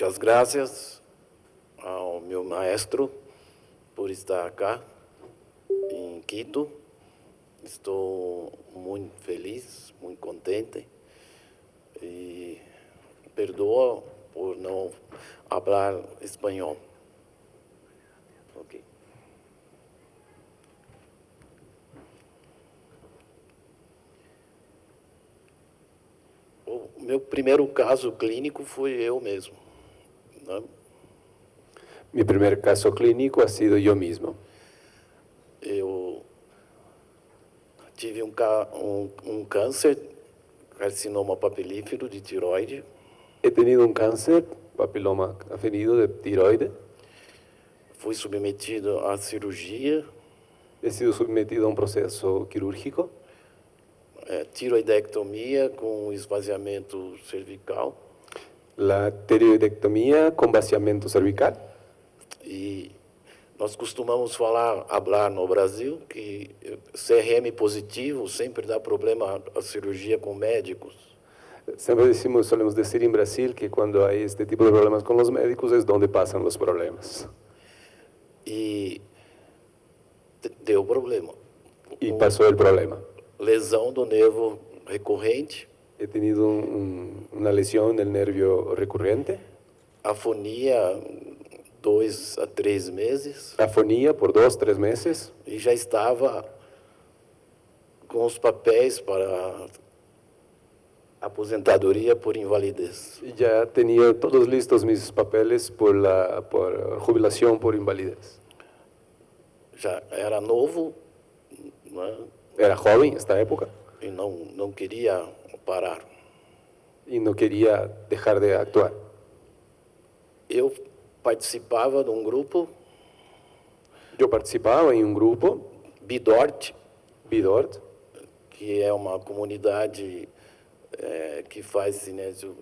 muitas graças ao meu maestro por estar aqui em Quito. Estou muito feliz, muito contente e perdoa por não falar espanhol. Ok. O meu primeiro caso clínico foi eu mesmo, né? Mi primer caso clínico ha sido yo mismo. Eu tive um câncer, carcinoma papilífero de tiroide. He tenido un cáncer, papiloma aferido de tiroide. Fui submetido à cirurgia. He sido sometido a un proceso quirúrgico. Tiroidectomia com esvaziamento cervical. La tiroidectomía con vaciamiento cervical. E nós costumamos falar no Brasil que CRM positivo sempre dá problema a cirurgia com médicos. Siempre solemos decir en Brasil que cuando hay este tipo de problemas con los médicos es donde pasan los problemas. E deu problema. Y pasó el problema. Lesão do nervo recorrente. He tenido una lesión del nervio recurrente. Afonia 2 a 3 meses. Afonía por 2, 3 meses. E já estava com os papéis para aposentadoria por invalidez. Ya tenía todos listos mis papeles por jubilación por invalidez. Já era novo, né? Era joven esta época. E não queria parar. Y no quería dejar de actuar. Eu participava de um grupo. Yo participaba en un grupo, Bidort, que é uma comunidade que faz cinésio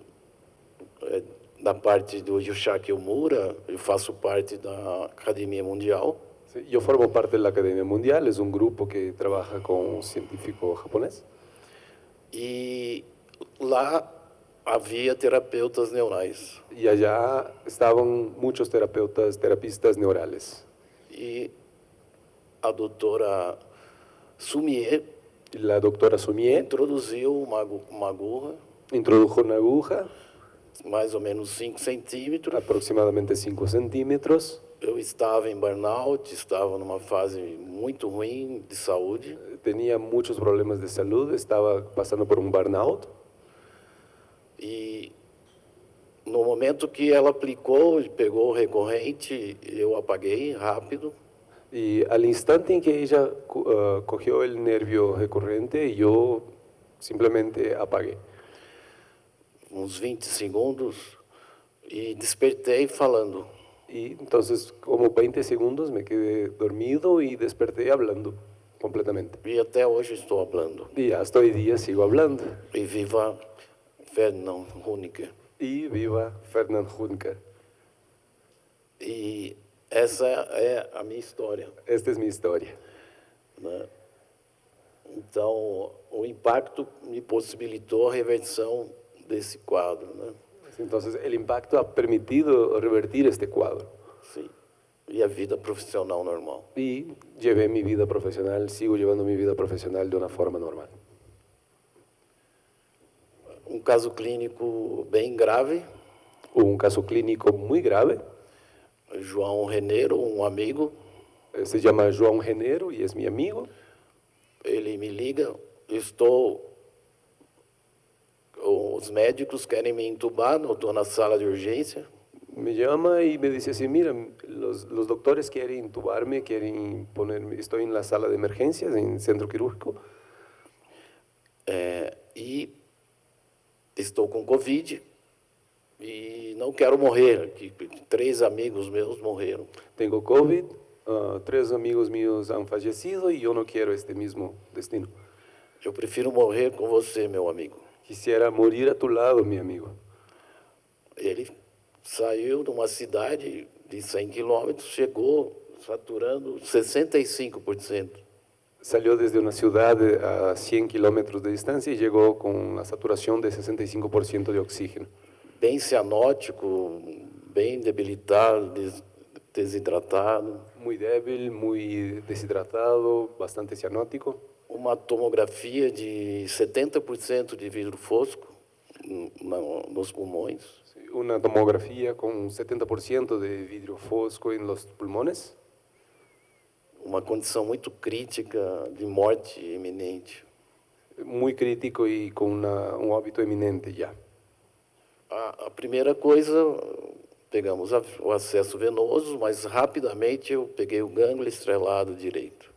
da parte do Yoshiaki Omura. Eu faço parte da Academia Mundial. Sí, yo formo parte de la Academia Mundial, es un grupo que trabaja con un científico japonés. E lá havia terapeutas neurais. Y allá estaban muchos terapistas neurales. E a doutora Sumier, La doctora Sumier introduziu uma agulha, introdujo una aguja, mais ou menos 5 centímetros. aproximadamente 5 centímetros. Eu estava em burnout, estava numa fase muito ruim de saúde. Tenía muchos problemas de salud, estaba pasando por un burnout. E no momento que ela aplicou e pegou o recorrente, eu apaguei rápido. Y al instante en que ella cogió el nervio recurrente, yo simplemente apagué. Uns 20 segundos e despertei falando. Y entonces, como 20 segundos, me quedé dormido y desperté hablando completamente. E até hoje estou falando. Y hasta hoy día sigo hablando. E viva Ferdinand Honecker. Y viva Ferdinand Honecker. E essa é a minha história. Esta es mi historia. Né? Então, o impacto me possibilitou a reversão desse quadro, né? Entonces, el impacto ha permitido revertir este cuadro. Sim. E a vida profissional normal. Y llevé mi vida profesional, sigo llevando mi vida profesional de una forma normal. Um caso clínico bem grave. Hubo un caso clínico muy grave. João Reneiro, um amigo. Se llama João Reneiro y es mi amigo. Ele me liga, os médicos querem me entubar, eu estou na sala de urgência. Me llama y me dice así, mira, los doctores quieren intubarme, quieren ponerme, estoy en la sala de emergencias, en el centro quirúrgico. E estou com Covid e não quero morrer. 3 amigos meus morreram. Tengo COVID, 3 amigos míos han fallecido y yo no quiero este mismo destino. Eu prefiro morrer com você, meu amigo. Quisiera morir a tu lado, mi amigo. Ele saiu de uma cidade de 100 quilômetros, chegou saturando 65%. Salió desde una ciudad a 100 kilómetros de distancia y llegó con la saturación de 65% de oxígeno. Bem cianótico, bem debilitado, desidratado. muy débil, muy deshidratado, bastante cianótico. Uma tomografia de 70% de vidro fosco nos pulmões. Una tomografía con un 70% de vidrio fosco en los pulmones. Uma condição muito crítica de morte iminente. Muy crítico y con un óbito eminente ya. A primeira coisa, pegamos o acesso venoso, mas rapidamente eu peguei o gânglio estrelado direito.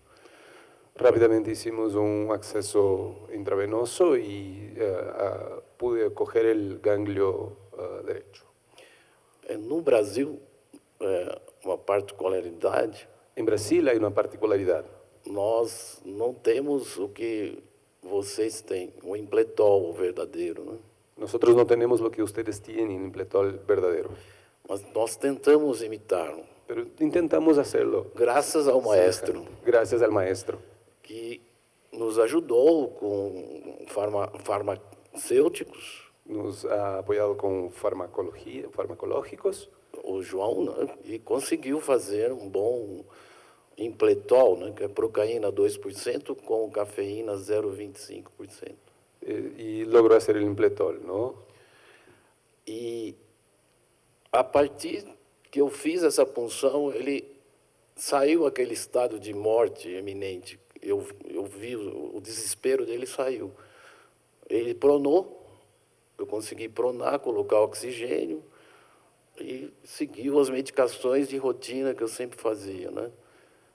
Rápidamente hicimos un acceso intravenoso y pude coger el ganglio derecho. No Brasil, uma particularidade, En Brasil hay una particularidad. nós não temos o que vocês têm, o impletol verdadeiro, né? Nosotros no tenemos lo que ustedes tienen en Impletol verdadero, Mas nós tentamos imitá-lo, pero intentamos hacerlo. graças ao maestro, Gracias al maestro, que nos ajudou com farmacêuticos, nos ha apoyado con farmacológicos, o João, né? E conseguiu fazer um bom impletol, né? Que é procaína 2% com cafeína 0,25%. y logró hacer el Impletol, ¿no? E a partir que eu fiz essa punção, ele saiu aquele estado de morte eminente. Eu vi o desespero dele, saiu. Ele pronou, eu consegui pronar, colocar oxigênio e seguiu as medicações de rotina que eu sempre fazia, né?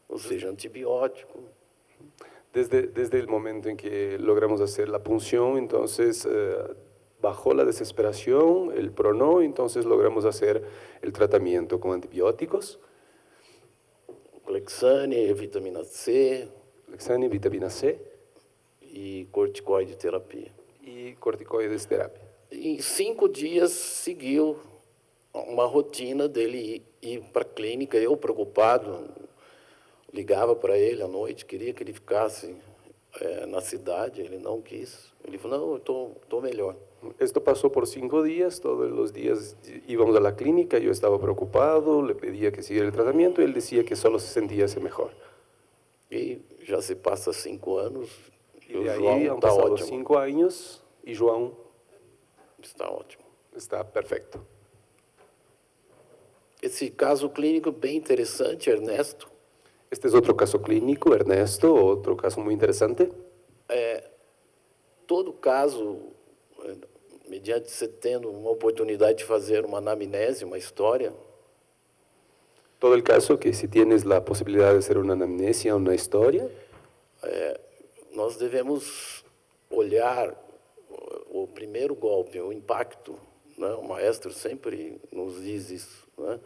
Ou seja, antibiótico. Desde el momento en que logramos hacer la punción, entonces bajó la desesperación, él pronó, entonces logramos hacer el tratamiento con antibióticos, Clexane, vitamina C Lexane, vitamina C e corticoide terapia. y corticoides terapia. Em 5 dias seguiu uma rotina dele ir para a clínica, eu preocupado, ligava para ele à noite, queria que ele ficasse na cidade, ele não quis. Ele falou, não, eu estou melhor. Esto pasó por 5 días, todos los días íbamos a la clínica, yo estaba preocupado, le pedía que siguiera el tratamiento y él decía que solo se sentía mejor. E já se passa 5 anos e Y o de ahí João han está pasado ótimo. 5 años y João Está ótimo. está perfecto. Esse caso clínico bem interessante, Ernesto, Este es otro caso clínico, Ernesto, otro caso muy interesante. todo caso, mediante você tendo uma oportunidade de fazer uma anamnese, uma história, Todo el caso que si tienes la posibilidad de hacer una anamnesia, una historia, nós devemos olhar o primeiro golpe, o impacto, né? O maestro sempre nos diz isso, né?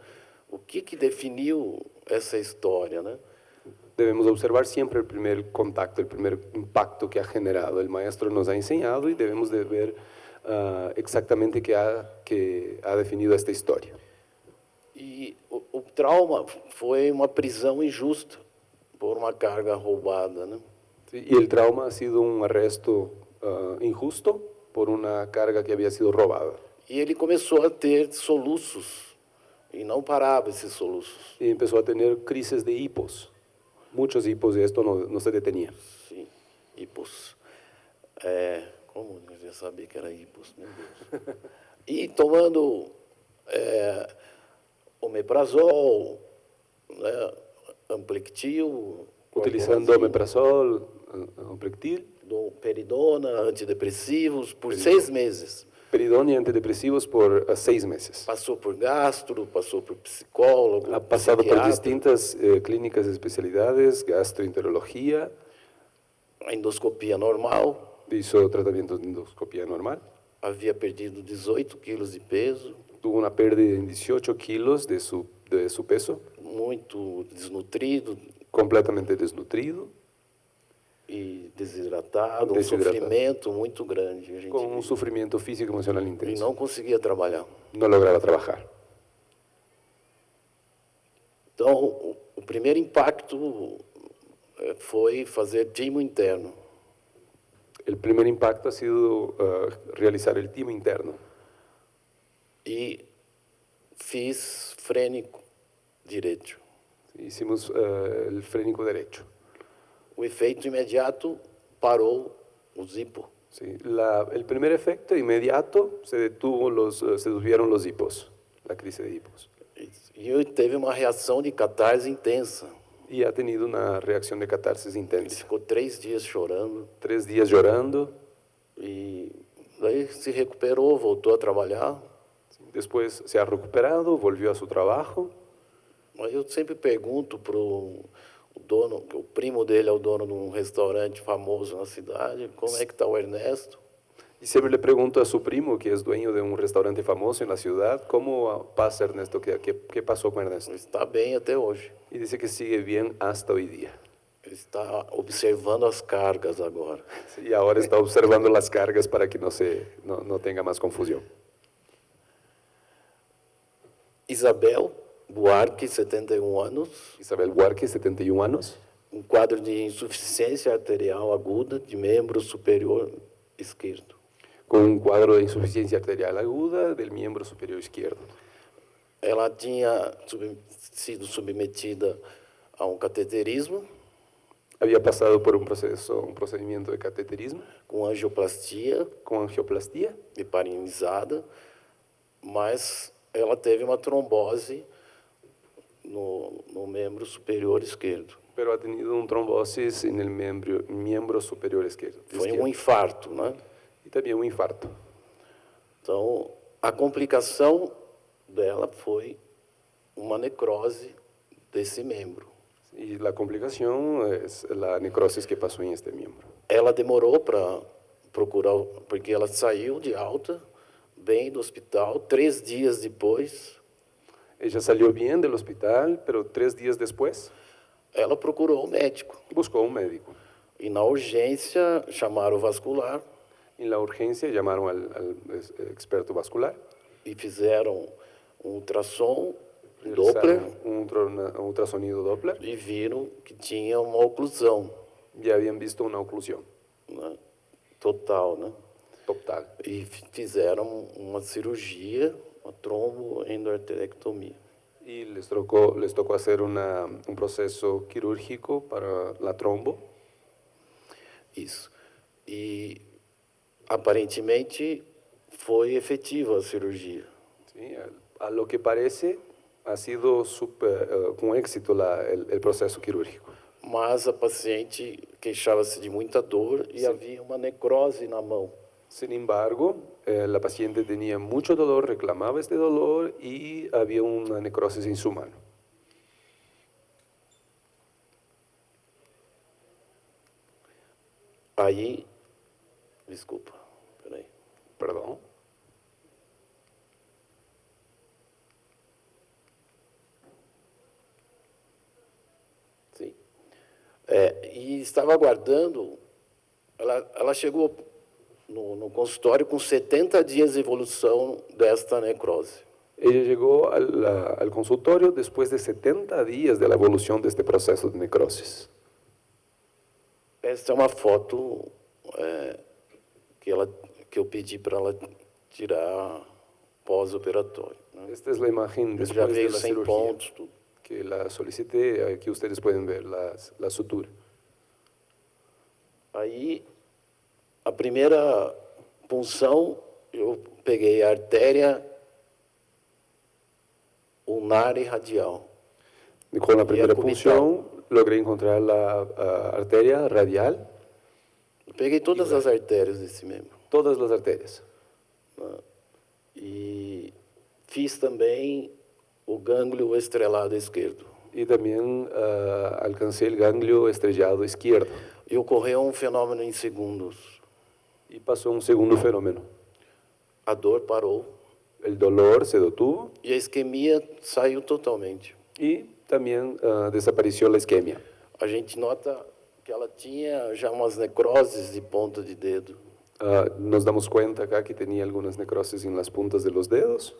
O que definiu essa história, né? debemos observar siempre el primer contacto, el primer impacto que ha generado. El maestro nos ha enseñado y debemos de ver exactamente qué ha definido esta historia. E o trauma foi uma prisão injusta por uma carga roubada, né? Sí, y el trauma ha sido un arresto injusto por una carga que había sido robada. E ele começou a ter soluços e não parava esses soluços. Y empezó a tener crisis de hipos, muchos hipos, y esto no se detenía. Sim, hipos. Como eu já sabia que era hipos, meu Deus. E tomando omeprazol, né, Amplectil, Utilizando omeprazol, Amplectil, peridona, antidepressivos, por 6 meses. peridona y antidepresivos por 6 meses. Passou por gastro, passou por psicólogo, Ha pasado por psiquiatra, distintas clínicas de especialidades, gastroenterología, a endoscopia normal, hizo tratamiento de endoscopía normal, havia perdido 18 quilos de peso, tuvo una pérdida en 18 kilos de su peso, muito desnutrido completamente desnutrido, e desidratado, um Desidratado. sofrimento muito grande. A gente con un sufrimiento físico y emocional e intenso. não conseguia trabalhar. No lograba trabajar. Então, o primeiro impacto foi fazer timo interno. El primer impacto ha sido realizar el timo interno. E fiz frênico direito. Hicimos el frénico derecho. O efeito imediato parou o zipo. Sí, el primer efecto inmediato se detuvieron los hipos, la crisis de hipos. E teve uma reação de catarse intensa. Y ha tenido una reacción de catarsis Ele intensa. ficou 3 dias chorando. 3 días llorando. E daí se recuperou, voltou a trabalhar. Después se ha recuperado, volvió a su trabajo. Mas eu sempre pergunto para o dono, que o primo dele é o dono de um restaurante famoso na cidade, como é que está o Ernesto? Y siempre le pregunto a su primo, que es dueño de un restaurante famoso en la ciudad, ¿cómo pasa Ernesto? ¿Qué pasó con Ernesto? Está bem até hoje. Y dice que sigue bien hasta hoy día. Ele está observando as cargas agora. Y ahora está observando las cargas para que no tenga más confusión. Isabel Buarque, 71 anos, Isabel Buarque, 71 años, um quadro de insuficiência arterial aguda de membro superior esquerdo. con un cuadro de insuficiencia arterial aguda del miembro superior izquierdo. Ela tinha sido submetida a um cateterismo Había pasado por un procedimiento de cateterismo com angioplastia con angioplastia, heparinizada, mas ela teve uma trombose no membro superior esquerdo. pero ha tenido un trombosis en el miembro superior izquierdo. Foi um infarto, né? Y también un infarto. Então, a complicação dela foi uma necrose desse membro. Y la complicación es la necrosis que pasó en este miembro. Ela demorou para procurar, porque ela saiu de alta, bem do hospital, 3 dias depois, Ella salió bien del hospital, pero 3 días después ela procurou o médico. buscó un médico. E na urgência chamaram o vascular En la urgencia llamaron al experto vascular. e fizeram um ultrassom, Doppler, Un ultrasonido Doppler. e viram que tinha uma oclusão, Ya habían visto una oclusión né? Total, né? total. E fizeram uma cirurgia, uma tromboendarterectomia. Y les tocó hacer un proceso quirúrgico para la trombo. Isso. E aparentemente foi efetiva a cirurgia. ¿Sí? A lo que parece, ha sido con éxito el proceso quirúrgico. Mas a paciente queixava-se de muita dor e havia uma necrose na mão. Sin embargo, la paciente tenía mucho dolor, reclamaba este dolor y había una necrosis en su mano. Aí, desculpa, peraí. Perdón. Sim. E estava aguardando, ela chegou no consultório com 70 dias de evolução desta necrose. Ella llegó al consultorio después de 70 días de la evolución de este proceso de necrosis. Esta é uma foto que eu pedi para ela tirar pós-operatório, né? Esta es la imagen Ele já después de veio la sem cirugía, pontos, tudo. que la solicité. Aquí ustedes pueden ver la sutura. Aí, a primeira punção, eu peguei a artéria ulnar e radial. Con la primera cubital. punción logré encontrar la arteria radial, Eu peguei todas as artérias desse membro. todas las arterias. E fiz também o gânglio estrelado esquerdo. Y también alcancé el ganglio estrellado izquierdo. E ocorreu um fenômeno em segundos. Y pasó un segundo fenómeno. A dor parou El dolor se detuvo e a isquemia saiu totalmente. y también desapareció la isquemia. A gente nota que ela tinha já umas necroses de ponta de dedo. Nos damos cuenta acá que tenía algunas necrosis en las puntas de los dedos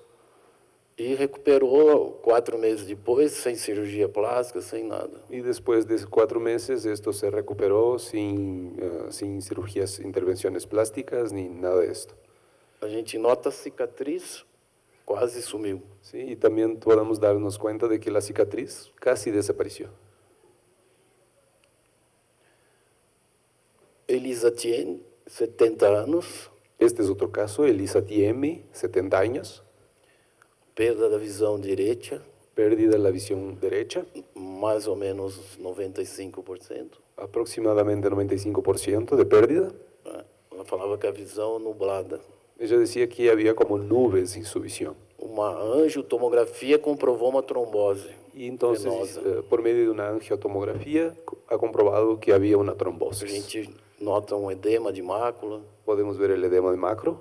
E recuperou 4 meses depois, sem cirurgia plástica, sem nada. y después de 4 meses esto se recuperó sin cirugías, intervenciones plásticas ni nada de esto. A gente nota a cicatriz quase sumiu. ¿sí? Y también podemos darnos cuenta de que la cicatriz casi desapareció. Elisa Tien, 70 anos, Este es otro caso, Elisa Tiemi, 70 años, perda da visão direita, pérdida de la visión derecha, mais ou menos 95%. aproximadamente 95% de pérdida. Ela falava que a visão nublada. Ella decía que había como nubes en su visión. Uma angiotomografia comprovou uma trombose Y entonces, venosa. por medio de una angiotomografía, ha comprobado que había una A trombosis. gente nota um edema de mácula, Podemos ver el edema de macro,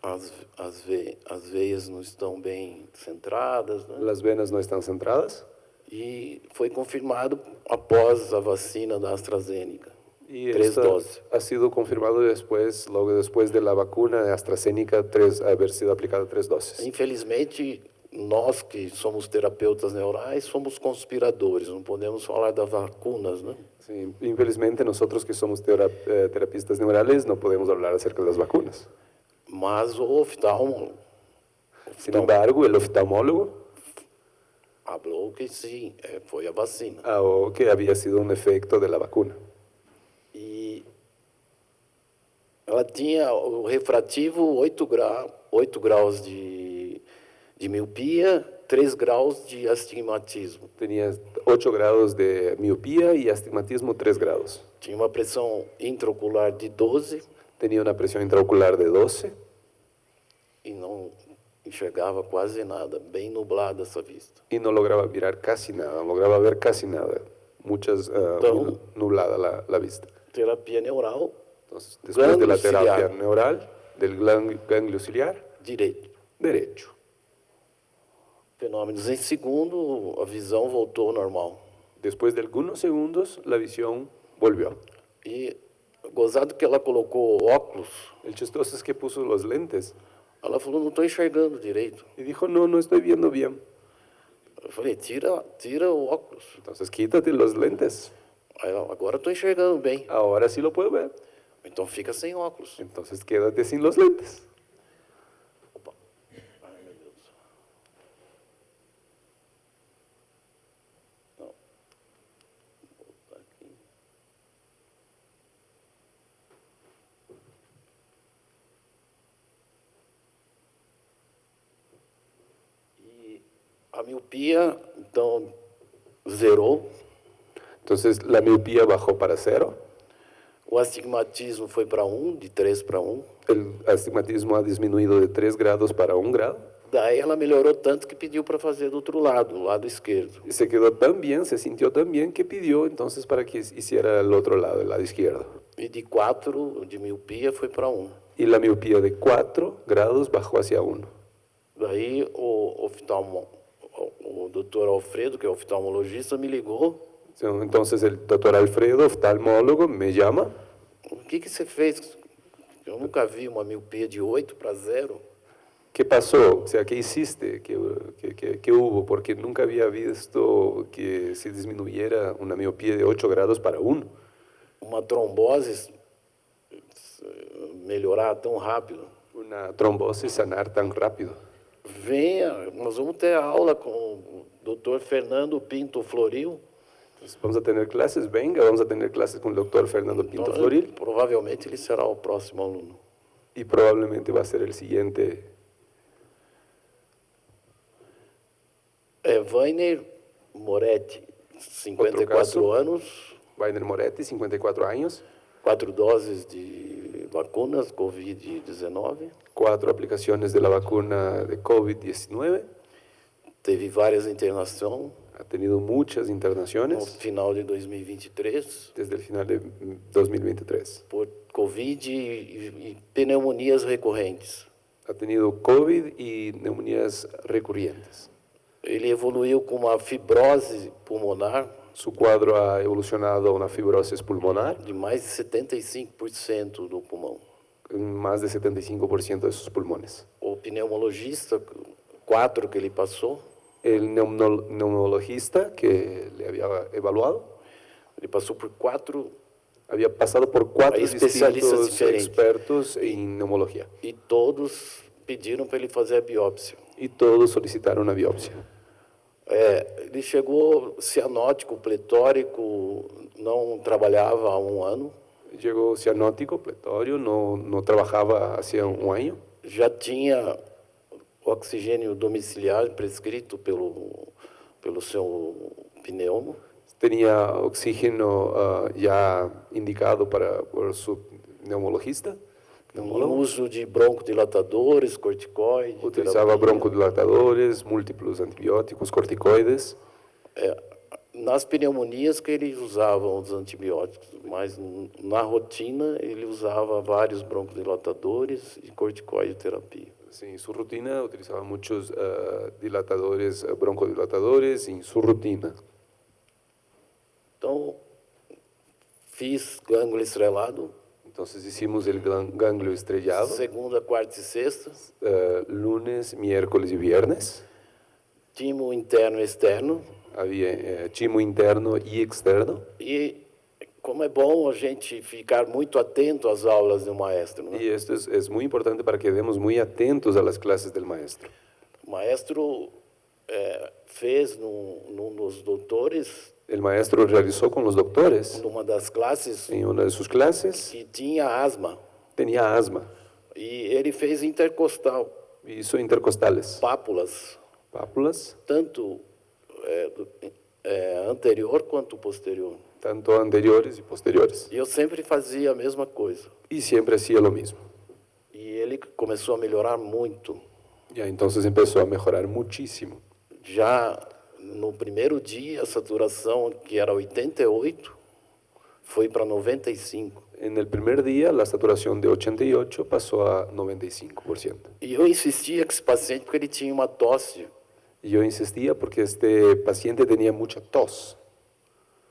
as veias não estão bem centradas, né? las venas no están centradas. E foi confirmado após a vacina da AstraZeneca. Y 3 esto doses. ha sido confirmado después, luego después de la vacuna de AstraZeneca, haber sido aplicada 3 dosis. Infelizmente, nós que somos terapeutas neurais somos conspiradores, não podemos falar das vacunas, né? Sí, infelizmente nosotros que somos terapistas neurales no podemos hablar acerca de las vacunas. Mas o oftalmo Sin embargo, el oftalmólogo falou que sim, foi a vacina. que había sido un efecto de la vacuna. E ela tinha o refrativo 8 graus de miopia, 3 graus de astigmatismo. Tenía 8 grados de miopía y astigmatismo 3 grados. Tinha uma pressão intraocular de 12 Tenía una presión intraocular de 12 e não enxergava quase nada, bem nublada essa vista. y no lograba mirar casi nada, no lograba ver casi nada. Entonces, Nublada la vista. Terapia neural Entonces, después de la Ganglio terapia ciliar. neural, del ganglio ciliar direito. derecho. Fenômenos em segundo, a visão voltou ao normal. Después de algunos segundos, la visión volvió. E gozado que ela colocou óculos, El chistoso es que puso los lentes ela falou, não estou enxergando direito. y dijo, no, no estoy viendo bien. Eu falei, tira o óculos. Entonces, quítate los lentes. Aí ela, agora estou enxergando bem. Ahora sí lo puedo ver. Então fica sem óculos. Entonces, quédate sin los lentes. Opa. Ai, meu Deus. Não. Vou voltar aqui. E a miopia, então, zerou. Entonces, la miopía bajó para 0. O astigmatismo foi para 1, de 3 para 1. El astigmatismo ha disminuido de 3 grados para 1 grado. Daí ela melhorou tanto que pediu para fazer do outro lado, o lado esquerdo. Y se quedó tan bien, se sintió tan bien que pidió entonces para que hiciera el otro lado, el lado izquierdo. E de 4 de miopia foi para 1. Y la miopía de 4 grados bajó hacia 1. Daí o doutor Alfredo, que é oftalmologista, me ligou. Entonces el doctor Alfredo, oftalmólogo, me llama. O que você fez? Eu nunca vi uma miopia de 8 para 0. ¿Qué pasó? O sea, ¿qué hiciste? ¿Qué hubo? Porque nunca había visto que se disminuyera una miopía de 8 grados para 1. Uma trombose melhorar tão rápido. Una trombosis sanar tan rápido. Venha, nós vamos ter aula com o doutor Fernando Pinto Floril. Entonces, vamos a tener clases, venga, vamos a tener clases con el doctor Fernando Pinto Então, Floril. provavelmente ele será o próximo aluno. Y probablemente va a ser el siguiente. Vainer Moretti, Outro 54 caso. anos, Vainer Moretti, 54 años, 4 doses de vacunas Covid-19, 4 aplicaciones de la vacuna de COVID-19, teve várias internações ha tenido muchas no internaciones final de 2023 desde el final de 2023. por Covid e pneumonias recorrentes. Ha tenido COVID y neumonías recurrentes. Ele evoluiu com uma fibrose pulmonar Su cuadro ha evolucionado a una fibrosis pulmonar de mais de 75% do pulmão. en más de 75% de sus pulmones. O pneumologista, 4 que ele passou, El neumologista que le había evaluado ele passou por 4 había pasado por 4 Hay especialistas distintos diferentes. expertos en neumología e todos pediram para ele fazer a biópsia. y todos solicitaron una biopsia. Ele chegou cianótico, pletórico, não trabalhava há um ano, Llegó cianótico, pletório, no trabajaba hacía un año, já tinha oxigênio domiciliar prescrito pelo seu pneumo, tenía oxígeno ya indicado por su neumologista, uso de broncodilatadores, corticoides, utilizaba terapia. broncodilatadores, múltiplos antibióticos, corticoides. Nas pneumonias que ele usava os antibióticos, mas na rotina ele usava vários broncodilatadores e corticoide terapia. Sí, en su rutina utilizaba muchos dilatadores, broncodilatadores en su rutina. Então, fiz gânglio estrelado, Entonces hicimos el ganglio estrellado, segunda, quarta e sexta, lunes, miércoles y viernes. timo interno e externo. Había chimo interno y externo. E como é bom a gente ficar muito atento às aulas do maestro, né? Y esto es muy importante para que quedemos muy atentos a las clases del maestro. O maestro fez num dos doutores, El maestro realizó con los doctores numa das classes, en una de sus clases, que tinha asma. tenía asma, E ele fez intercostal, hizo intercostales, pápulas, pápulas, tanto anterior quanto posterior. tanto anteriores y posteriores. E eu sempre fazia a mesma coisa. Y siempre hacía lo mismo. E ele começou a melhorar muito. Ya entonces empezó a mejorar muchísimo. Já no primeiro dia, a saturação, que era 88, foi para 95. En el primer día, la saturación de 88 pasó a 95%. E eu insistia com esse paciente porque ele tinha uma tosse. Y yo insistía porque este paciente tenía mucha tos.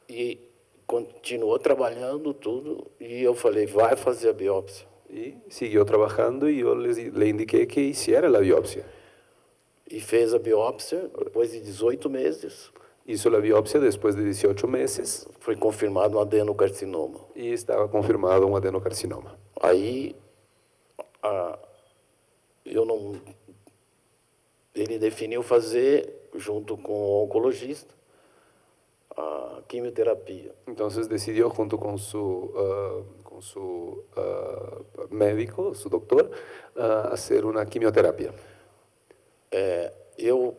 E continuou trabalhando tudo. E eu falei, vai fazer a biópsia. Y siguió trabajando y yo le indiqué que hiciera la biopsia. E fez a biópsia depois de 18 meses. Hizo la biopsia después de 18 meses Foi confirmado um adenocarcinoma. y estaba confirmado un adenocarcinoma. Aí, ele definiu fazer, junto com o oncologista, a quimioterapia. Entonces decidió junto con su médico, su doctor, hacer una quimioterapia. Eu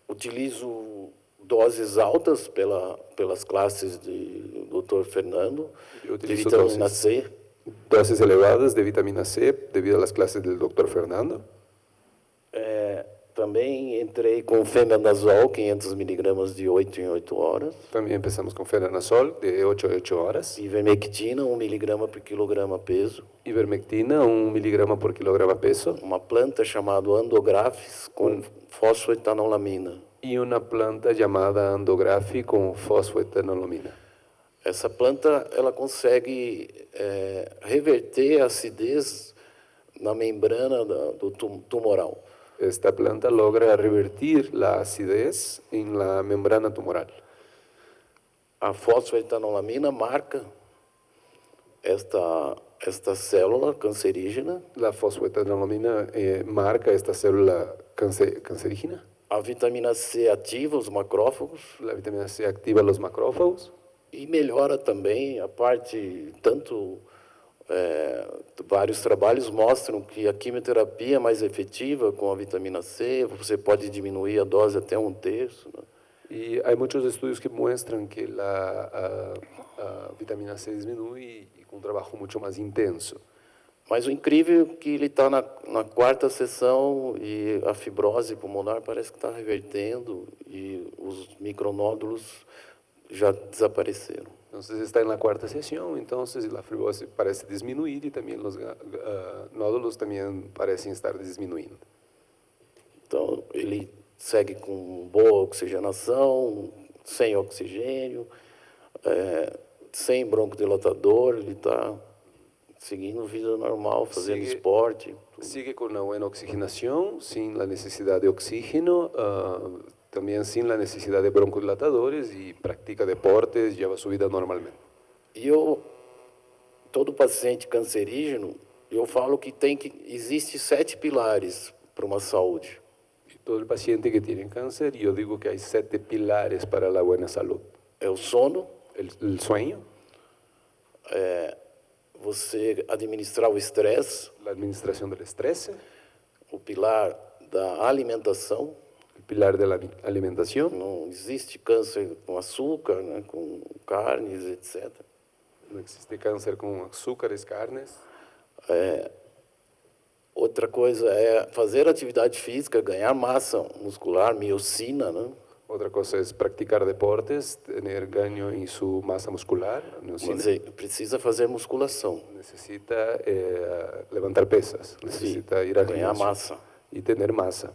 utilizo doses altas pelas classes de Dr. Fernando, Eu de utilizo vitamina C. Dosis elevadas de vitamina C debido a las clases del doctor Fernando. Também entrei com fenbendazol, 500 miligramas de 8 em 8 horas. También empezamos con fenanazol de 8 a 8 horas. Ivermectina, 1 miligrama por quilograma peso. Ivermectina, 1 miligrama por kilograma peso. Uma planta chamada Andografis com fosfoetanolamina. Y una planta llamada Andography con fosfoetanolomina. Essa planta ela consegue reverter a acidez na membrana do tumoral. Esta planta logra revertir la acidez en la membrana tumoral. A fosfoetanolamina marca esta célula cancerígena. La fosfoetanolomina marca esta célula cancerígena. A vitamina C ativa os macrófagos La vitamina C activa los macrófagos e melhora também a parte, tanto vários trabalhos mostram que a quimioterapia é mais efetiva com a vitamina C, você pode diminuir a dose até 1/3, né? y hay muchos estudios que muestran que la vitamina C disminuye y con un trabajo mucho más intenso. Mas o incrível é que ele está na quarta sessão e a fibrose pulmonar parece que está revertendo e os micronódulos já desapareceram. Entonces está en la cuarta sesión, entonces la fibrosis parece disminuir y también los nódulos también parecen estar disminuyendo. Então, ele segue com boa oxigenação, sem oxigênio, sem broncodilatador, ele está seguindo vida normal, fazendo esporte. Sigue con una buena oxigenación, sin la necesidad de oxígeno, también sin la necesidad de broncodilatadores y practica deportes, lleva su vida normalmente. E todo paciente cancerígeno, eu falo que existe 7 pilares para uma saúde. Y todo el paciente que tiene cáncer, yo digo que hay 7 pilares para la buena salud. É o sono, El sueño, você administrar o estresse, la administración del estrés, o pilar da alimentação. el pilar de la alimentación. Não existe câncer com açúcar, né, com carnes, etc. No existe cáncer con azúcares, carnes. Outra coisa é fazer atividade física, ganhar massa muscular, miocina, né? Otra cosa es practicar deportes, tener gaño en su masa muscular. Você precisa fazer musculação, Necesita levantar pesas, necesita ir al ganhar gimnasio massa. y tener masa.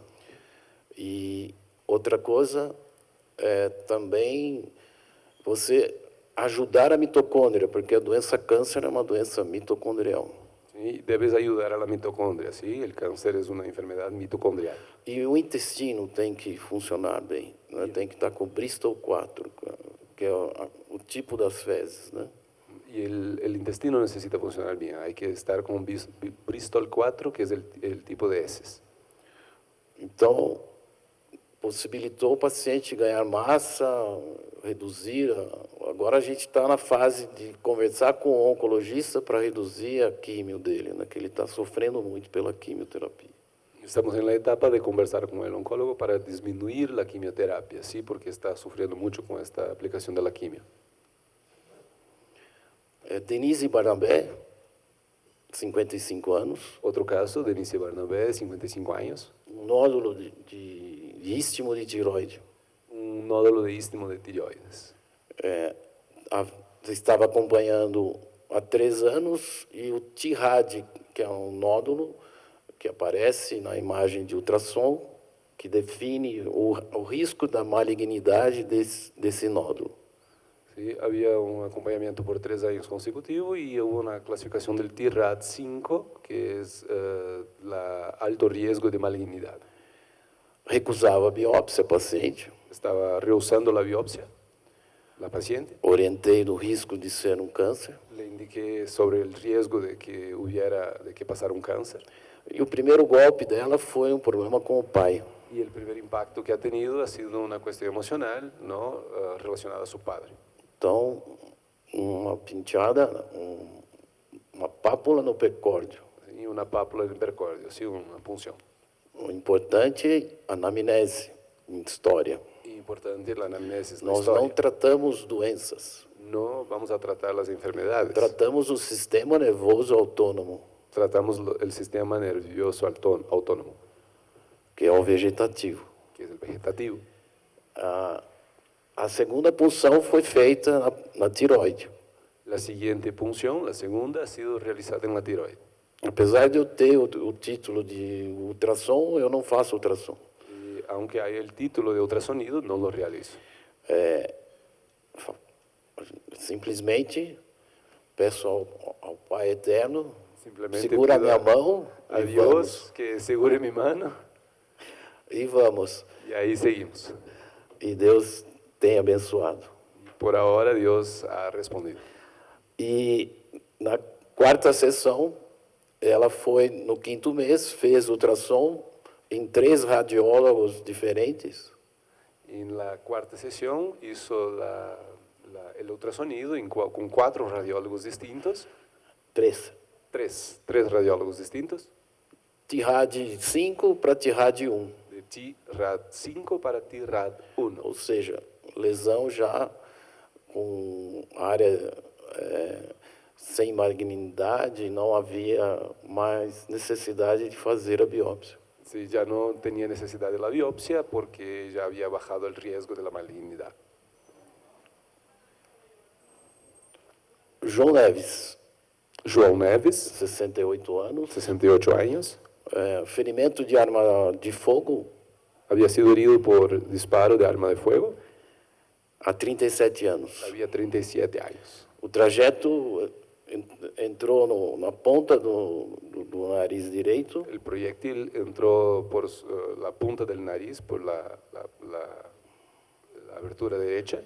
E outra coisa é também você ajudar a mitocôndria, porque a doença câncer é uma doença mitocondrial. ¿Sí? Debes ayudar a la mitocondria, ¿sí? El cáncer es una enfermedad mitocondrial. E o intestino tem que funcionar bem, né? Tem que estar com Bristol 4, que é o tipo das fezes, né? Y el intestino necesita funcionar bien. Hay que estar con Bristol 4, que es el tipo de heces. Então, possibilitou o paciente ganhar massa, reduzir. Agora a gente está na fase de conversar com o oncologista para reduzir a químio dele, né? Que ele está sofrendo muito pela quimioterapia. Estamos en la etapa de conversar con el oncólogo para disminuir la quimioterapia, ¿sí? Porque está sufriendo mucho con esta aplicación de la quimio. Denise Barnabé, 55 anos, Otro caso, Denise Barnabé, 55 años, um nódulo de istmo de tiroide. un nódulo de istmo de tiroides. Estava acompanhando há 3 anos e o TIRAD, que é um nódulo que aparece na imagem de ultrassom, que define o risco da malignidade desse nódulo. ¿Sí? Había un acompañamiento por 3 años consecutivos y hubo una clasificación del TIRAD-5, que es alto riesgo de malignidad. Recusava a biópsia paciente, Estaba rehusando la biopsia, la paciente. orientei do risco de ser um câncer. Le indiqué sobre el riesgo de que pasara un cáncer. E o primeiro golpe dela foi um problema com o pai. Y el primer impacto que ha tenido ha sido una cuestión emocional, ¿no? Relacionada a su padre. Então, uma pinchada, uma pápula no percórdio. Y una pápula en el percordio, ¿sí? Una punción. O importante, anamnese, história. Y importante la anamnesis, la Nós não historia. tratamos doenças, No vamos a tratar las enfermedades. tratamos o sistema nervoso autônomo, Tratamos el sistema nervioso autónomo, que é o vegetativo. que es el vegetativo. A segunda punção foi feita na tiroide. La siguiente punción, la segunda, ha sido realizada en la tiroide. Apesar de eu ter o título de ultrassom, eu não faço ultrassom. Y aunque hay el título de ultrasonido, no lo realizo. Simplesmente peço ao Pai Eterno, Simplemente segura a pido minha mão a e Dios vamos. que segure mi mano E vamos. y ahí seguimos. E Deus tem abençoado. Por ahora Dios ha respondido. E na quarta sessão, ela foi no 5º mês, fez ultrassom em 3 radiólogos diferentes. En la cuarta sesión hizo el ultrasonido con 4 radiólogos distintos. 3. Tres radiólogos distintos. TIRAD 5 para TIRAD 1. De TIRAD-5 para TIRAD-1. Ou seja, lesão já com área sem malignidade, não havia mais necessidade de fazer a biópsia. Sí, ya no tenía necesidad de la biopsia porque ya había bajado el riesgo de la malignidad. João Neves, João Neves, 68 anos, 68 años, ferimento de arma de fogo había sido herido por disparo de arma de fuego, há 37 anos. había 37 años. O trajeto entrou na ponta do nariz direito, El proyectil entró por la punta del nariz, por la abertura derecha,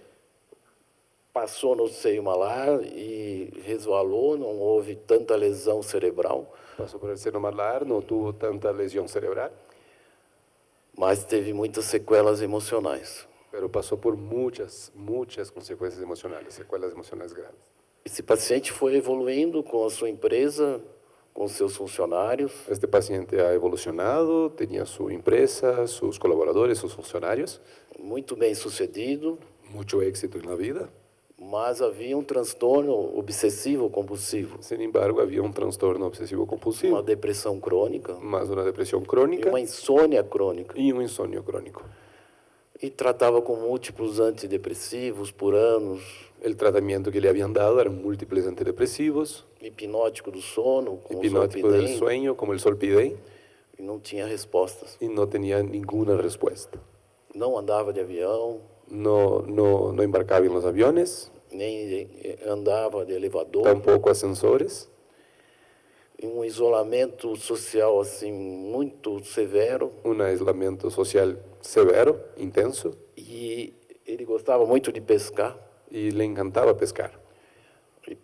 passou no seio malar e resvalou, não houve tanta lesão cerebral, Pasó por el seno malar, no tuvo tanta lesión cerebral, mas teve muitas sequelas emocionais. pero pasó por muchas consecuencias emocionales, secuelas emocionales graves. Esse paciente foi evoluindo com a sua empresa, com seus funcionários, Este paciente ha evolucionado, tenía su empresa, sus colaboradores, sus funcionarios, muito bem sucedido, mucho éxito en la vida. mas havia um transtorno obsessivo compulsivo, Sin embargo, había un trastorno uma obsesivo-compulsivo, depressão crônica más una depresión e crónica uma insônia crônica. y un insomnio crónico. E tratava com múltiplos antidepressivos por anos, El tratamiento que le habían dado eran múltiples antidepresivos, hipnótico do sono, com hipnótico del Zolpidem, sueño como el Solpidem, e não tinha respostas. y no tenía ninguna respuesta. Não andava de avião, No embarcaba en los aviones, nem andava de elevador, tampoco ascensores, em um isolamento social assim muito severo, un aislamiento social severo, intenso, e ele gostava muito de pescar, y le encantaba pescar, e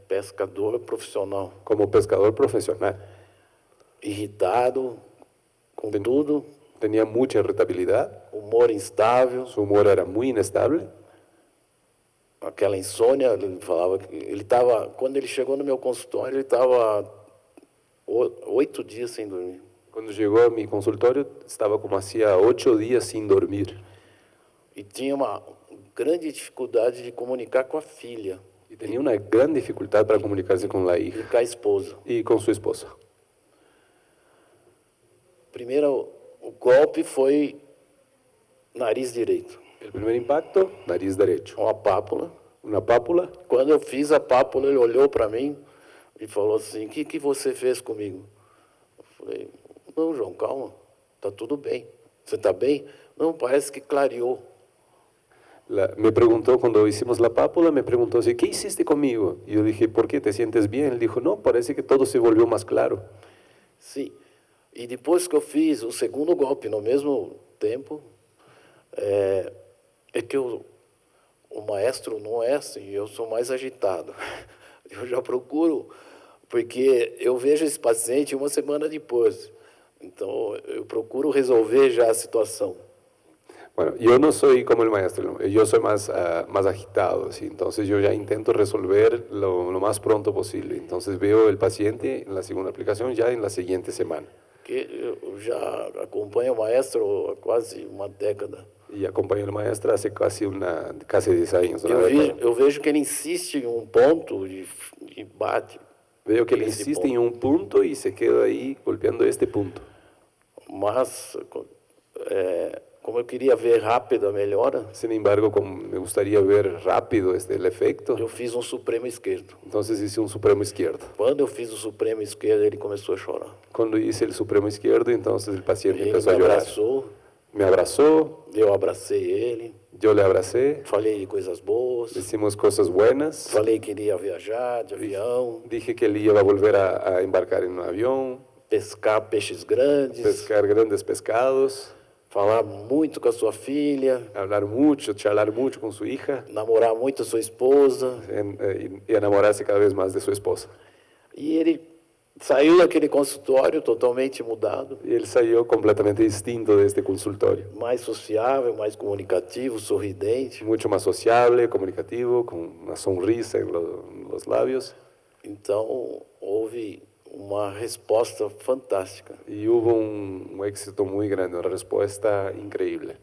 pescador profissional, como pescador profesional. irritado com tudo, Tenía mucha irritabilidad, humor instável, su humor era muy inestable, aquela insônia. Ele falava que ele estava, quando ele chegou no meu consultório, ele estava 8 dias sem dormir. Cuando llegó a mi consultorio estaba como hacía 8 días sin dormir E tinha uma grande dificuldade de comunicar com a filha y tenía una gran dificultad para comunicarse con la e hija com a esposa. y con su esposa. Primeiro, o golpe foi nariz direito, El primer impacto, nariz derecho, uma pápula. una pápula. Quando eu fiz a pápula, ele olhou para mim e falou assim: "O que você fez comigo?" Eu falei: "Não, João, calma, tá tudo bem. Você está bem?" "Não, parece que clareou." Me preguntó cuando hicimos la pápula, me preguntó así, ¿qué hiciste conmigo? Y yo dije, ¿por qué? ¿Te sientes bien? Él dijo, no, parece que todo se volvió más claro. Sim. E depois que eu fiz o segundo golpe no mesmo tempo, é que o maestro não é assim, eu sou mais agitado. Eu já procuro, porque eu vejo esse paciente uma semana depois. Então, eu procuro resolver já a situação. Bueno, yo no soy como el maestro, yo soy más agitado, ¿sí? Entonces yo ya intento resolver lo más pronto posible. Entonces veo el paciente en la segunda aplicación ya en la siguiente semana. Que eu já acompanho o maestro há quase uma década. Y acompaño al maestro hace casi 10 años. Eu vejo que ele insiste em um ponto e bate. Veo que él nesse insiste ponto. en un punto y se queda ahí golpeando este punto. Mas, como eu queria ver rápido a melhora, Sin embargo, como me gustaría ver rápido el efecto, eu fiz um supremo esquerdo. entonces hice un supremo izquierdo. Quando eu fiz o supremo esquerdo, ele começou a chorar. Cuando hice el supremo izquierdo, entonces el paciente Ele empezó me a llorar. abraçou, Me abrazó, eu abracei ele, yo le abracé, falei de coisas boas, hicimos cosas buenas, falei que iria viajar de avião, dije que él iba a volver a embarcar en un avión, pescar peixes grandes, pescar grandes pescados, falar muito com a sua filha, hablar mucho, charlar mucho con su hija namorar muito a sua esposa. y enamorarse cada vez más de su esposa. E ele saiu daquele consultório totalmente mudado, Y él salió completamente distinto de este consultorio, mais sociável, mais comunicativo, sorridente. mucho más sociable, comunicativo, con una sonrisa en los labios. Então, houve uma resposta fantástica. Y hubo un éxito muy grande, una respuesta increíble.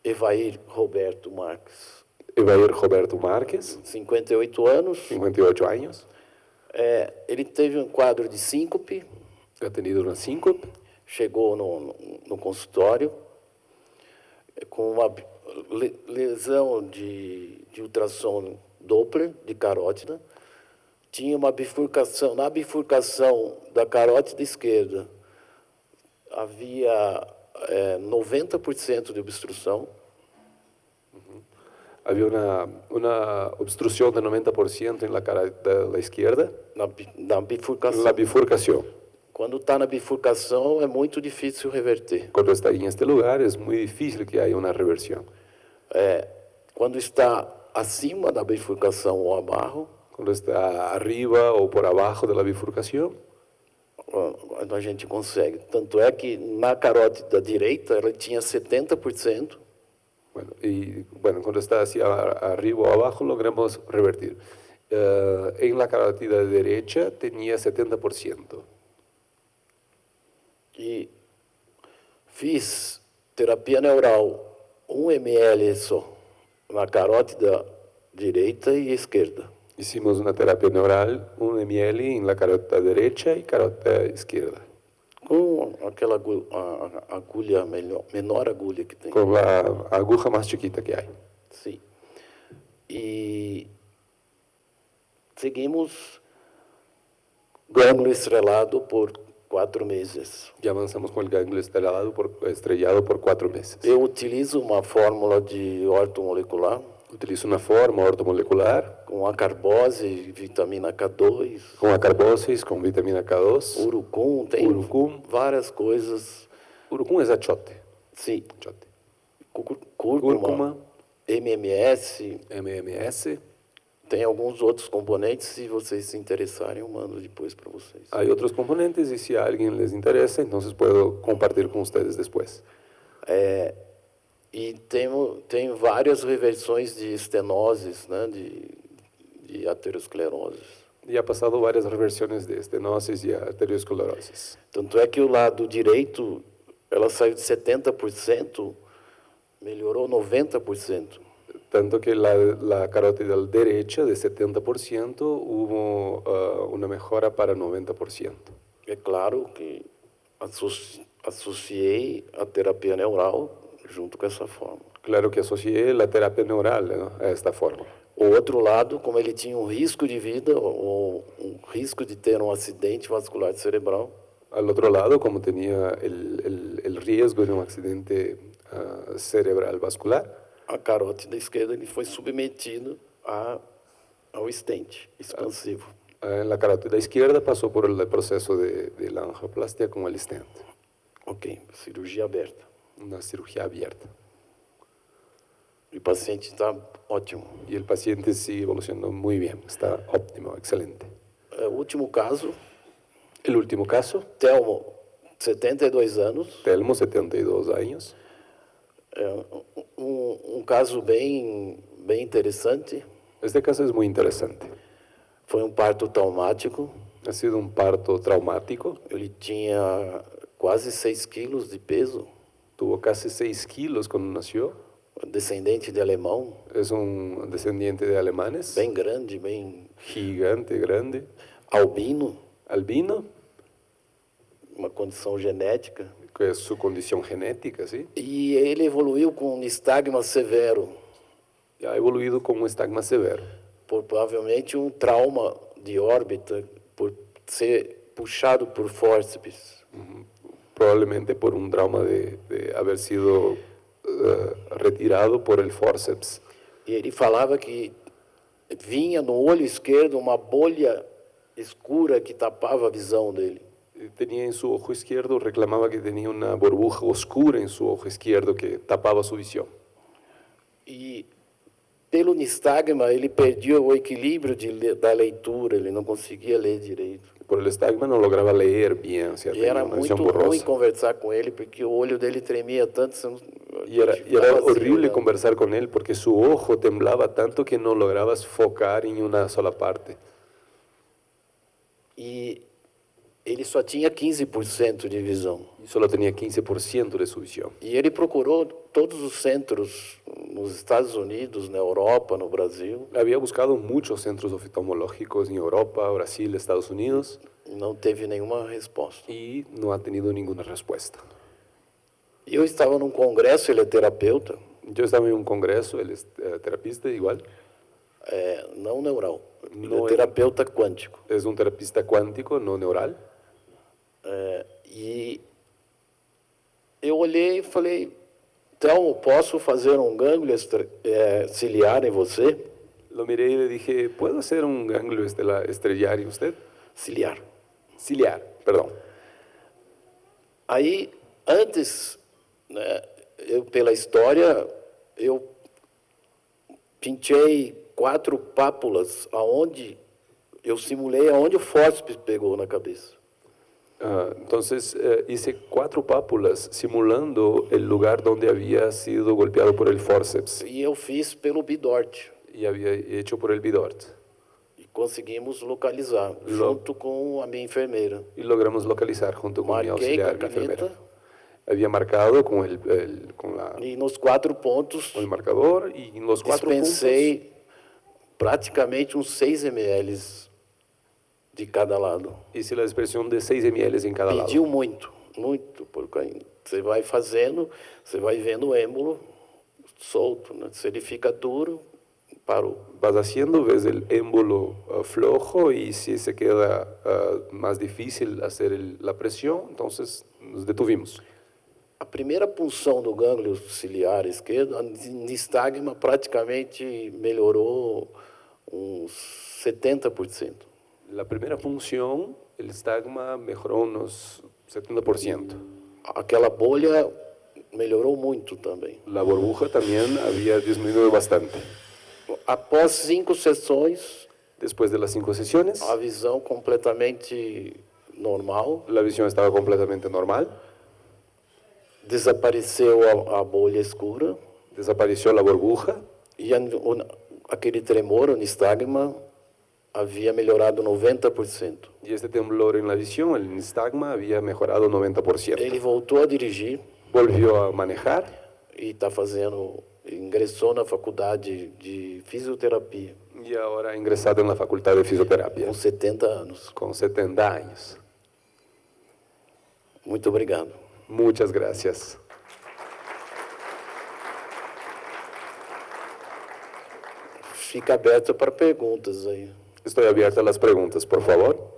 Evair Roberto Marques, Evair Roberto Márquez, 58 anos, 58 años, ele teve um quadro de síncope, ha tenido una síncope, chegou no consultório com uma lesão de ultrassom Doppler de carótida, tinha uma bifurcação, na bifurcação da carótida esquerda havia 90% de obstrução, había una obstrucción de 90% en la cara de la izquierda, na bifurcação. la bifurcación. Quando está na bifurcação é muito difícil reverter. Cuando está en este lugar es muy difícil que haya una reversión. Quando está acima da bifurcação ou abaixo, Cuando está arriba o por abajo de la bifurcación, a gente consegue. Tanto é que na carótida direita ela tinha 70%, bueno, cuando está hacia arriba o abajo logramos revertir. En la carótida derecha tenía 70%. e fiz terapia neural 1 ml só na carótida direita e esquerda. Hicimos una terapia neural, 1 ml en la carótida derecha y carótida izquierda, Com aquela agulha menor agulha que tem. con la aguja más chiquita que hay. Sim. E seguimos gânglio estrelado por 4 meses. Ya avanzamos con el ganglio estrellado por 4 meses. Eu utilizo uma fórmula de ortomolecular Utilizo una forma ortomolecular com acarbose, vitamina K2, con acarbosis, con vitamina K2. urucum, tem Urucum. várias coisas. Urucum es achote. Sim, Achote. cúrcuma, MMS, MMS. tem alguns outros componentes. Se vocês se interessarem, eu mando depois para vocês. Hay otros componentes y si a alguien les interesa, entonces puedo compartir con ustedes después. E tem várias reversões de estenoses, né, de aterosclerose. Y ha pasado varias reversiones de estenosis y arteriosclerosis. Tanto é que o lado direito, ela saiu de 70%, melhorou 90%. Tanto que la carótida derecha de 70% hubo una mejora para 90%. É claro que associei a terapia neural junto com essa fórmula. Claro que asocié la terapia neural, ¿no?, a esta forma. O outro lado, como ele tinha um risco de vida ou um risco de ter um acidente vascular cerebral, Al otro lado, como tenía el riesgo de un accidente cerebral vascular, a carótida esquerda ele foi submetido ao stent expansivo. en la carótida izquierda pasó por el proceso de la angioplastia con el stent, Ok, cirurgia aberta. una cirugía abierta. E o paciente está ótimo. Y el paciente sigue evolucionando muy bien, está óptimo, excelente. O último caso, El último caso, Telmo, 72 anos, Telmo, 72 años. um caso bem interessante. Este caso es muy interesante. Foi um parto traumático. Ha sido un parto traumático, Ele tinha quase 6 quilos de peso, tuvo casi 6 kilos cuando nació, descendente de alemão, es un descendiente de alemanes, bem grande, bem gigante, grande, albino, albino, uma condição genética. que es su condición genética, ¿sí? E ele evoluiu com nistagma severo, Ha evoluido con un estigma severo, por provavelmente um trauma de órbita, por ser puxado por fórceps. probablemente por un trauma de haber sido retirado por el forceps. E ele falava que vinha no olho esquerdo uma bolha escura que tapava a visão dele. Tenía en su ojo izquierdo, reclamaba que tenía una burbuja oscura en su ojo izquierdo que tapaba su visión. E pelo nistagma ele perdia o equilíbrio da leitura, ele não conseguia ler direito. Por el estigma no lograba leer bien, o sea, E tenía era una muito visión ruim borrosa. conversar com ele, porque o olho dele tremia tanto. Y era ficava assim, horrible olhando. conversar con él porque su ojo temblaba tanto que no lograbas focar en una sola parte. E ele só tinha 15% de visão. Y solo tenía 15% de su visión. E ele procurou todos os centros nos Estados Unidos, na Europa, no Brasil. Había buscado muchos centros oftalmológicos en Europa, Brasil, Estados Unidos Não teve nenhuma resposta. y no ha tenido ninguna respuesta. Eu estava num congresso, ele é terapeuta, Yo estaba en un congreso, él es terapista igual, não neural, ele Não é é- terapeuta quântico. es un terapista cuántico, no neural. E eu olhei e falei, então, posso fazer um gânglio ciliar em você? Lo miré y le dije, ¿puedo hacer un ganglio estrellar en usted? Ciliar. Ciliar, perdón. Aí, antes, né, pela história, eu pinchei 4 pápulas aonde eu simulei aonde o fórceps pegou na cabeça. Entonces hice 4 pápulas simulando el lugar donde había sido golpeado por el forceps E eu fiz pelo Bidort. y había hecho por el Bidort. E conseguimos localizar, junto com a minha enfermeira. Y logramos localizar junto con mi Marquei com a auxiliar, mi enfermera. caneta Había marcado con e nos 4 pontos con el marcador y en los 4 puntos dispensei praticamente uns 6 ml de cada lado. hice la dispersión de 6 ml en cada lado. Pediu muito, porque você vai fazendo, você vai vendo o émbolo solto, né? Se ele fica duro, parou. Vas haciendo, ves el émbolo flojo y si se queda más difícil hacer la presión, entonces nos detuvimos. A primeira punção do gânglio ciliar esquerdo, a nistagma praticamente melhorou uns 70%. La primera función, el estagma mejoró unos 70%. Aquela bolha melhorou muito também. La burbuja también había disminuido bastante. Após 5 sessões, Después de las 5 sesiones, a visão completamente normal, la visión estaba completamente normal, desapareceu a bolha escura desapareció la burbuja e aquele tremor, o nistagma, havia melhorado 90%. y este temblor en la visión, el nistagma, había mejorado 90%. Ele voltou a dirigir Volvió a manejar e está fazendo, ingressou na faculdade de fisioterapia y ahora ha ingresado en la facultad de fisioterapia com 70 anos. con 70 años. Muito obrigado. Muchas gracias. Fica aberto para perguntas aí. Estoy abierta a las preguntas, por favor.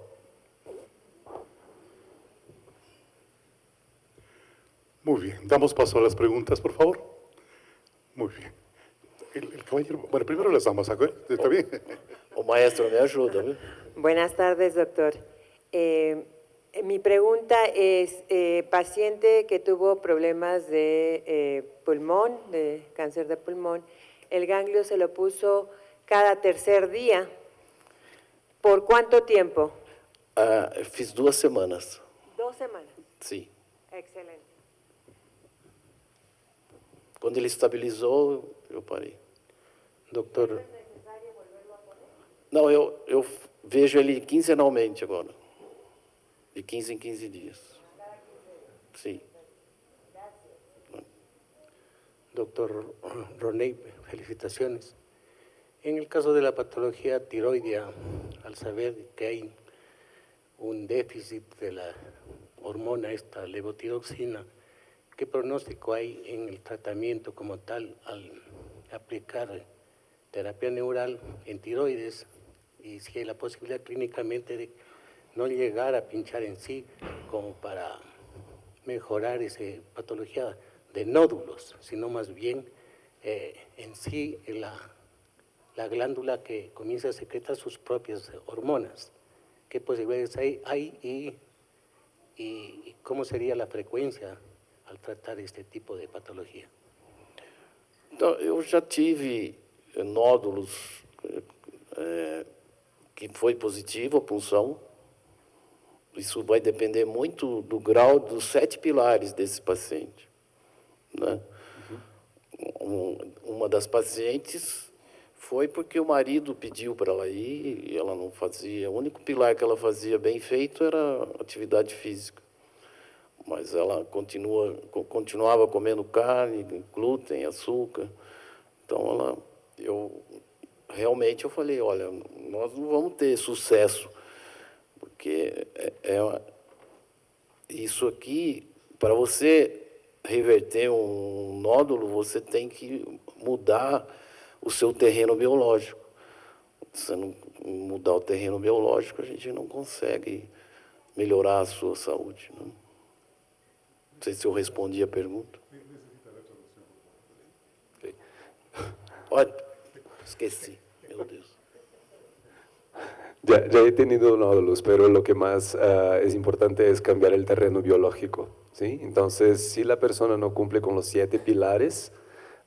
Muy bien, damos paso a las preguntas, por favor. Muy bien. El caballero, bueno, primero las damas, ¿acuerdo? ¿Está bien? O maestro me ajuda, viu? Buenas tardes, doctor. Mi pregunta es, paciente que tuvo problemas de pulmón, de cáncer de pulmón, el ganglio se lo puso cada tercer día. ¿Por cuánto tiempo? Fiz 2 semanas. 2 semanas. Sim. Excelente. Quando ele estabilizou, eu parei. Doctor, Não, eu vejo ele quinzenalmente agora. De 15 em 15 dias. Sim. Doctor Roney, felicitaciones. En el caso de la patología tiroidea, al saber que hay un déficit de la hormona esta levotiroxina, ¿qué pronóstico hay en el tratamiento como tal al aplicar terapia neural en tiroides? Y si hay la posibilidad clínicamente de no llegar a pinchar en sí como para mejorar esa patología de nódulos, sino más bien en sí la glándula que comienza a secretar sus propias hormonas. ¿Qué posibilidades hay y cómo sería la frecuencia al tratar este tipo de patología? Então, eu já tive nódulos que foi positivo a punção. Isso vai depender muito do grau dos 7 pilares desse paciente, né? Uma das pacientes foi porque o marido pediu para ela ir e ela não fazia. O único pilar que ela fazia bem feito era atividade física. Mas ela continuava comendo carne, glúten, açúcar. Então, realmente eu falei, olha, nós não vamos ter sucesso, porque isso aqui, para você reverter um nódulo, você tem que mudar o seu terreno biológico. Se não mudar o terreno biológico, a gente não consegue melhorar a sua saúde, né? Não sei se eu respondi a pergunta. Olha, esqueci, meu Deus. Ya he tenido nódulos, pero lo que más es importante es cambiar el terreno biológico, ¿sí? Entonces, si la persona no cumple con los 7 pilares,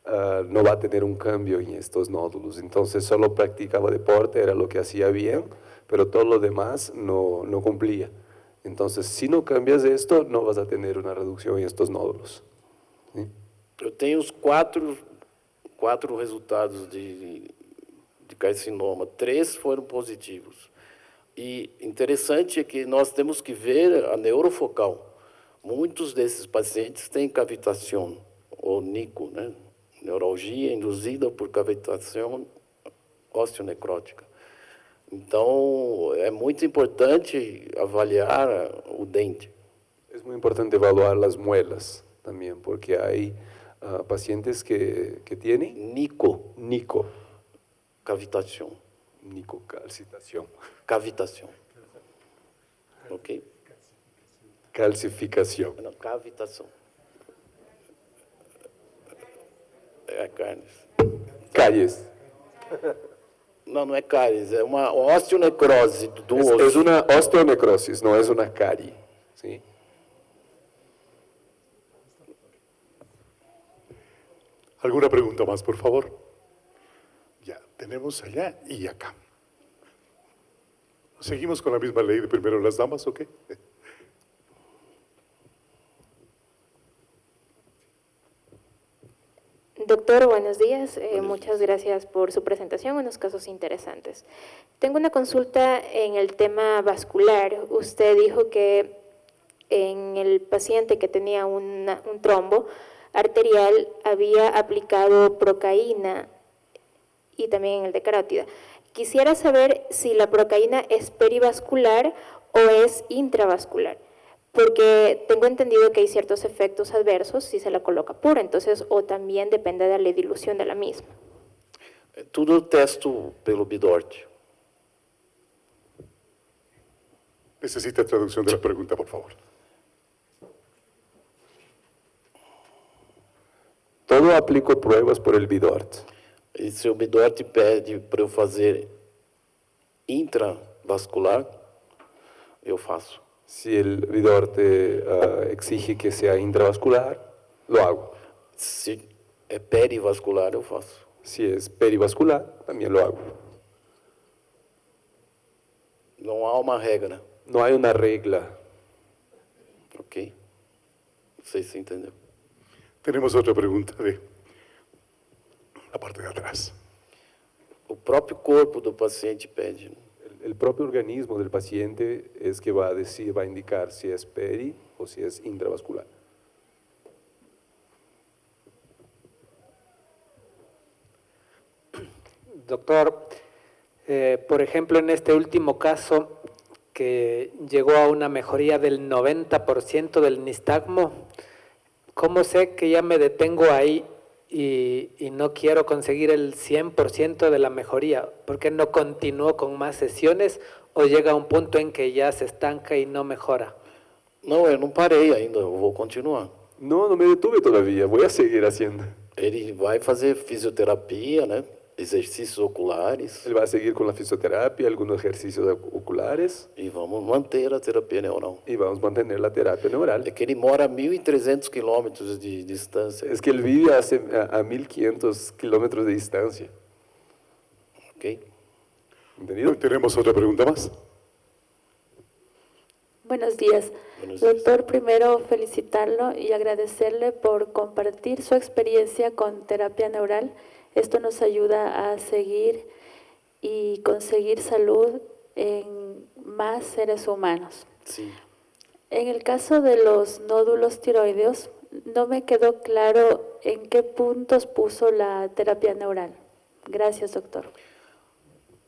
no va a tener un cambio en estos nódulos. Entonces solo practicaba deporte, era lo que hacía bien, pero todo lo demás no cumplía. Entonces, si no cambias esto, no vas a tener una reducción en estos nódulos. ¿Sí? Eu tenho os quatro resultados de carcinoma, 3 foram positivos. E interessante é que nós temos que ver a neurofocal. Muitos desses pacientes têm cavitação, ou NICO, né? Neuralgia induzida por cavitação osteonecrótica. Então, é muito importante avaliar o dente. Es muy importante evaluar las muelas también, porque hay pacientes que tienen NICO, cavitação. nicocalcitación. Cavitação. Ok? Calcificación. Não, cavitação. É cáries. Calles. Não, não é cáries, é uma osteonecrose do Es osso. una osteonecrosis, no es una carie. ¿Sí? ¿Alguna pregunta más, por favor? Ya, tenemos allá y acá. ¿Seguimos con la misma ley de primero las damas o qué? Doctor, buenos días. Muchas gracias por su presentación, unos casos interesantes. Tengo una consulta en el tema vascular. Usted dijo que en el paciente que tenía un trombo arterial había aplicado procaína y también en el de carótida. Quisiera saber si la procaína es perivascular o es intravascular, porque tengo entendido que hay ciertos efectos adversos si se la coloca pura, entonces, o también depende de la dilución de la misma. Tudo testo pelo Bidort. Necesita traducción de la pregunta, por favor. Todo aplico pruebas por el Bidort. E se o Bidort pede para eu fazer intravascular, eu faço. Si el Bidort exige que sea intravascular, lo hago. Se é perivascular, eu faço. Si es perivascular, también lo hago. Não há uma regra, No hay una regla. ok? Não sei se entendeu. Tenemos otra pregunta de la parte de atrás. O próprio corpo do paciente pede. El propio organismo del paciente es que va a decir, va a indicar si es peri o si es intravascular. Doctor, por ejemplo, en este último caso, que llegó a una mejoría del 90% del nistagmo, ¿cómo sé que ya me detengo ahí y no quiero conseguir el 100% de la mejoría? ¿Por qué no continúo con más sesiones o llega a un punto en que ya se estanca y no mejora? Não, eu não parei ainda, eu vou continuar. No, no me detuve todavía, voy a seguir haciendo. Ele vai fazer fisioterapia, né? Exercícios oculares, Él va a seguir con la fisioterapia, algunos ejercicios oculares e vamos manter a terapia neural. y vamos a mantener la terapia neural. É que ele mora a 1.300 quilômetros de distância, Es que él vive a 1500 kilómetros de distancia. ok? ¿Entendido? Tenemos otra pregunta más. Buenos días. Buenos días. Doctor, primero felicitarlo y agradecerle por compartir su experiencia con terapia neural. Esto nos ayuda a seguir y conseguir salud en más seres humanos. Sim. En el caso de los nódulos tiroideos, no me quedó claro en qué puntos puso la terapia neural. Gracias, doctor.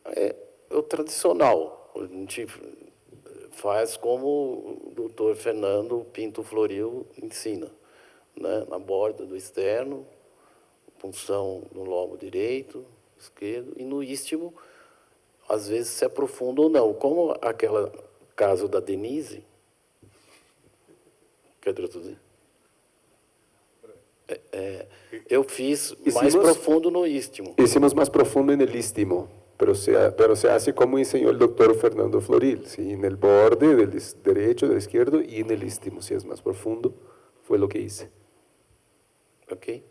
É o tradicional. A gente faz como o doutor Fernando Pinto Floril ensina, né? Na borda do externo, punção no lobo direito, esquerdo, e no istmo, às vezes se aprofunda ou não. Como aquele caso da Denise, quer traduzir? Eu fiz mais profundo no istmo. Hicimos más profundo en el istmo, pero se hace como enseñó el doctor Fernando Floril, ¿sí? En el borde del derecho, del izquierdo y en el istmo, si es más profundo, fue lo que hice. Ok?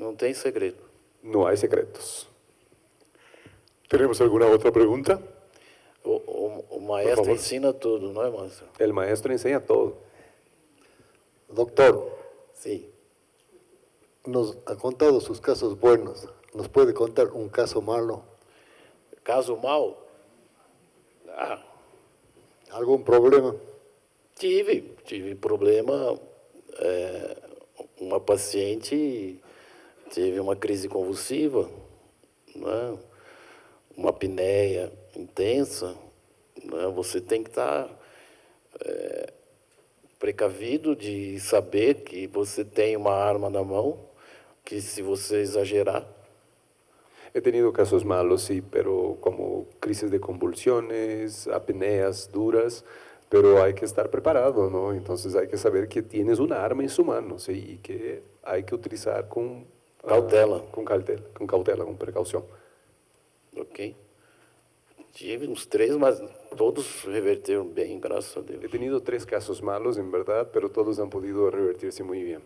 Não tem segredo. No hay secretos. ¿Tenemos alguna otra pregunta? O maestro favor. ensina tudo, não é, maestro? El maestro enseña todo. Doctor, Sim. nos ha contado sus casos buenos. ¿Nos puede contar un caso malo? Caso mal? Ah, ¿Algún problema? tive problema. Uma paciente teve uma crise convulsiva, né? Uma apneia intensa, né? Você tem que estar precavido de saber que você tem uma arma na mão, que se você exagerar, He tenido casos malos, sí, pero como crisis de convulsiones, apneas duras, pero hay que estar preparado, ¿no? Entonces hay que saber que tienes una arma en su mano, ¿sí? Y que hay que utilizar con Cautela. con cautela, con precaución. ok? Tive uns 3, mas todos reverteram bem, graças a Deus. He tenido 3 casos malos, en verdad, pero todos han podido revertirse muy bien.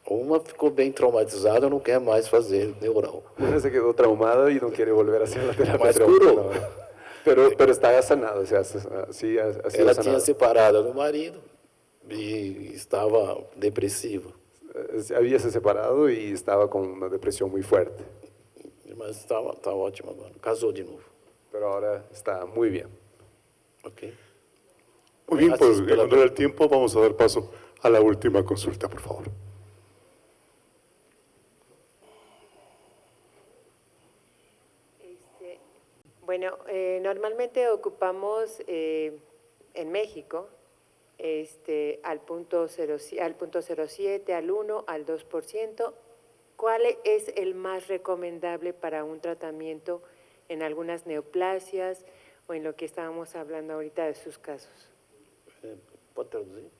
Uma ficou bem traumatizada, não quer mais fazer neural. Una se quedó traumada y no quiere volver a hacer la terapia. Mas traumática curou. ahora. Pero está sanada, o sea, sí, ha sido Ela sanada. tinha separado do marido e estava depressiva. Había se separado y estaba con una depresión muy fuerte, Mas está ótima agora. Casou de novo. pero ahora está muy bien. Ok? Muy bien, Gracias pues por en la honor al tiempo vamos a dar paso a la última consulta, por favor. Bueno, normalmente ocupamos en México al punto 0,7, al 1, al 2%. ¿Cuál es el más recomendable para un tratamiento en algunas neoplasias o en lo que estábamos hablando ahorita de sus casos? Pode traduzir?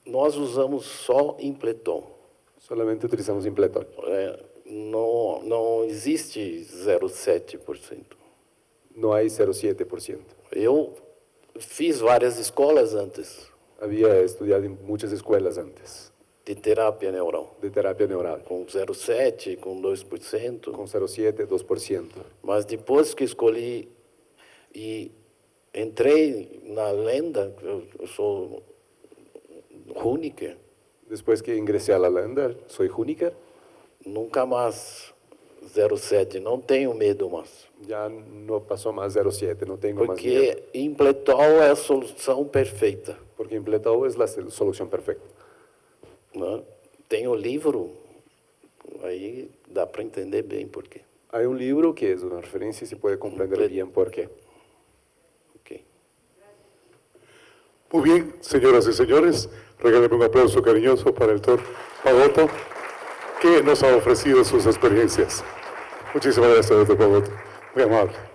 Nós usamos só Impleton. Solamente utilizamos Impletol. Não existe 0,7%. No hay 0,7%. Eu fiz várias escolas antes Había estudiado en muchas escuelas antes de terapia neural, de terapia neural, com 0,7%, com 2%. con 0,7, 2%. Mas depois que escolhi e entrei na lenda, eu sou Honecker, Después que ingresé a la lenda, soy Honecker, nunca mais 0,7%, não tenho medo mais. ya no pasó más 0,7, no tengo más miedo. Porque Impletol é a solução perfeita. Porque Impletol es la solución perfecta. Né? Tem o livro, aí dá para entender bem por quê. Hay un libro que es una referencia y se puede comprender bien por qué. Ok. Muy bien, señoras y señores, regálenme un aplauso cariñoso para el doctor Pagotto, que nos ha ofrecido sus experiencias. Muchísimas gracias, doctor Pagotto. Muy amable.